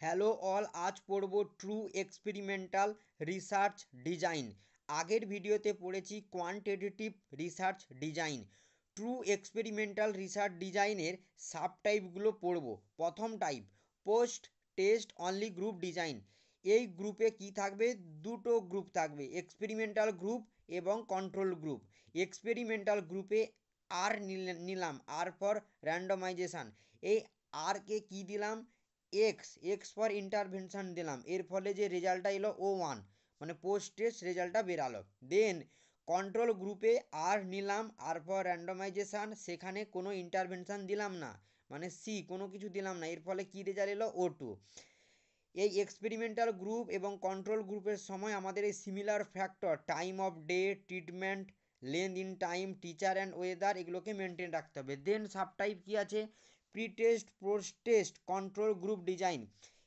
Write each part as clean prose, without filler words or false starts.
Hello all, আজ পড়ব true experimental research design. আগের ভিডিওতে পড়েছি quantitative research design. True experimental research ডিজাইনের সাব টাইপগুলো পড়ব। প্রথম type, post test only group design. এই গ্রুপে কি থাকবে? দুটো গ্রুপ থাকবে, এক্সপেরিমেন্টাল গ্রুপ এবং কন্ট্রোল গ্রুপ। এক্সপেরিমেন্টাল গ্রুপে আর নিলাম, আর ফর র্যান্ডমাইজেশান। এই আরকে কি দিলাম? এক্স ফর ইন্টারভেনশন দিলাম। এর ফলে যে রেজাল্টটা এলো O1, মানে পোস্ট টেস্ট রেজাল্টটা বেরালো। দেন কন্ট্রোল গ্রুপে আর নিলাম, আর ফর র্যান্ডমাইজেশান, সেখানে কোনো ইন্টারভেনশন দিলাম না, মানে সি, কোনো কিছু দিলাম না। এর ফলে কী রেজাল্ট এলো? O2। এই এক্সপেরিমেন্টাল গ্রুপ এবং কন্ট্রোল গ্রুপের সময় আমাদের এই similar factor, time off day, treatment, length in time, teacher and weather, এগুলোকে মেনটেন রাখতে হবে। দেন সাবটাইপ কী আছে? Pre test, post test, control group design.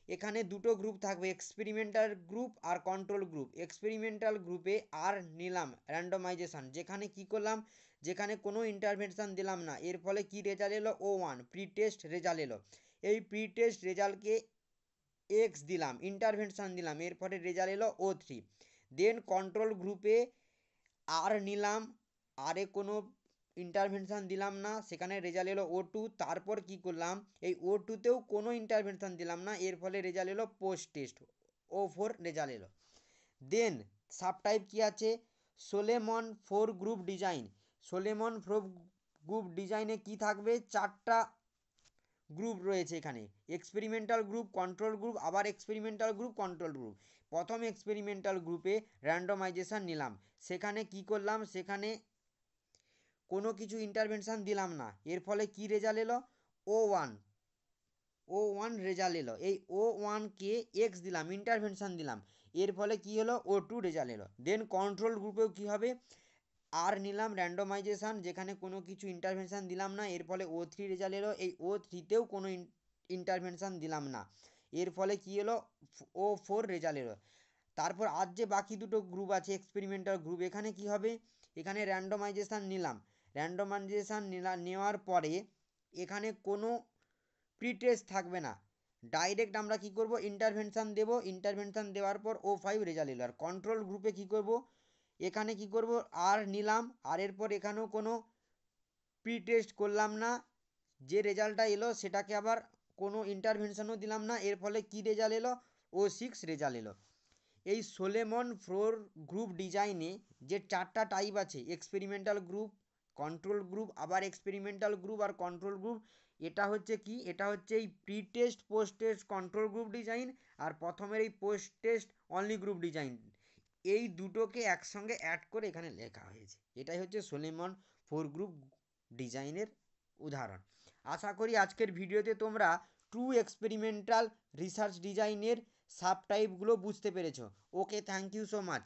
এখানে দুটো গ্রুপ থাকবে, এক্সপেরিমেন্টাল গ্রুপ আর কন্ট্রোল গ্রুপ। এক্সপেরিমেন্টাল গ্রুপে আর নিলাম র্যান্ডমাইজেশান, যেখানে কি করলাম? যেখানে কোনো ইন্টারভেনশান দিলাম না। এর ফলে কি রেজাল্ট এলো? O1, প্রি টেস্ট রেজাল্ট এলো। এই প্রি টেস্ট রেজাল্টকে এক্স দিলাম, ইন্টারভেনশান দিলাম, এর ফলে রেজাল্ট এলো O3। দেন কন্ট্রোল গ্রুপে আর নিলাম, আরে কোনো ইন্টারভেনশান দিলাম না, সেখানে রেজাল্ট এলো O2। তারপর কি করলাম? এই O2তেও কোনো ইন্টারভেনশান দিলাম না, এর ফলে রেজাল্ট এলো পোস্ট টেস্ট, O4 রেজাল্ট এলো। দেন সাব টাইপ কী আছে? Solomon 4 group design. Solomon 4 group ডিজাইনে কি থাকবে? চারটা গ্রুপ রয়েছে এখানে, এক্সপেরিমেন্টাল গ্রুপ, কন্ট্রোল গ্রুপ, আবার এক্সপেরিমেন্টাল গ্রুপ, কন্ট্রোল গ্রুপ। প্রথম এক্সপেরিমেন্টাল গ্রুপে র্যান্ডমাইজেশান নিলাম, সেখানে কি করলাম? সেখানে কোনো কিছু ইন্টারভেনশান দিলাম না, এর ফলে কি রেজাল্ট এলো? O1 রেজাল্ট এলো। এই O1কে এক্স দিলাম, ইন্টারভেনশান দিলাম, এর ফলে কি হলো? O2 রেজাল্ট এলো। দেন কন্ট্রোল গ্রুপেও কী হবে? আর নিলাম র্যান্ডমাইজেশান, যেখানে কোনো কিছু ইন্টারভেনশান দিলাম না, এর ফলে O3 রেজাল্ট এলো। এই O3তেও কোনো ইন্টারভেনশান দিলাম না, এর ফলে কী এলো? O4 রেজাল্ট এলো। তারপর আর যে বাকি দুটো গ্রুপ আছে এক্সপেরিমেন্টাল গ্রুপ, এখানে কি হবে? এখানে র্যান্ডমাইজেশান নিলাম, র্যান্ডমাইজেশান নেওয়ার পরে এখানে কোনো প্রি টেস্ট থাকবে না, ডাইরেক্ট আমরা কি করব? ইন্টারভেনশান দেব, ইন্টারভেনশান দেওয়ার পর O5 রেজাল্ট এলো। আর কন্ট্রোল গ্রুপে কি করব? এখানে কি করব? আর নিলাম, আর এরপর এখানেও কোনো প্রি টেস্ট করলাম না, যে রেজাল্টটা এলো সেটাকে আবার কোনো ইন্টারভেনশানও দিলাম না, এর ফলে কি রেজাল্ট এলো? O6 রেজাল্ট এলো। এই সোলেমন 4 গ্রুপ ডিজাইনে যে চারটা টাইপ আছে, এক্সপেরিমেন্টাল গ্রুপ, কন্ট্রোল গ্রুপ, আবার এক্সপেরিমেন্টাল গ্রুপ আর কন্ট্রোল গ্রুপ, এটা হচ্ছে কি? এটা হচ্ছে এই pre test, post test, control group design, আর প্রথমের এই post test only group design. এই দুটোকে একসঙ্গে অ্যাড করে এখানে লেখা হয়েছে। এটাই হচ্ছে সোলেমন 4 গ্রুপ ডিজাইনের উদাহরণ। আশা করি আজকের ভিডিওতে তোমরা ট্রু এক্সপেরিমেন্টাল রিসার্চ ডিজাইনের সাব টাইপগুলো বুঝতে পেরেছো। ওকে, থ্যাংক ইউ সো মাচ।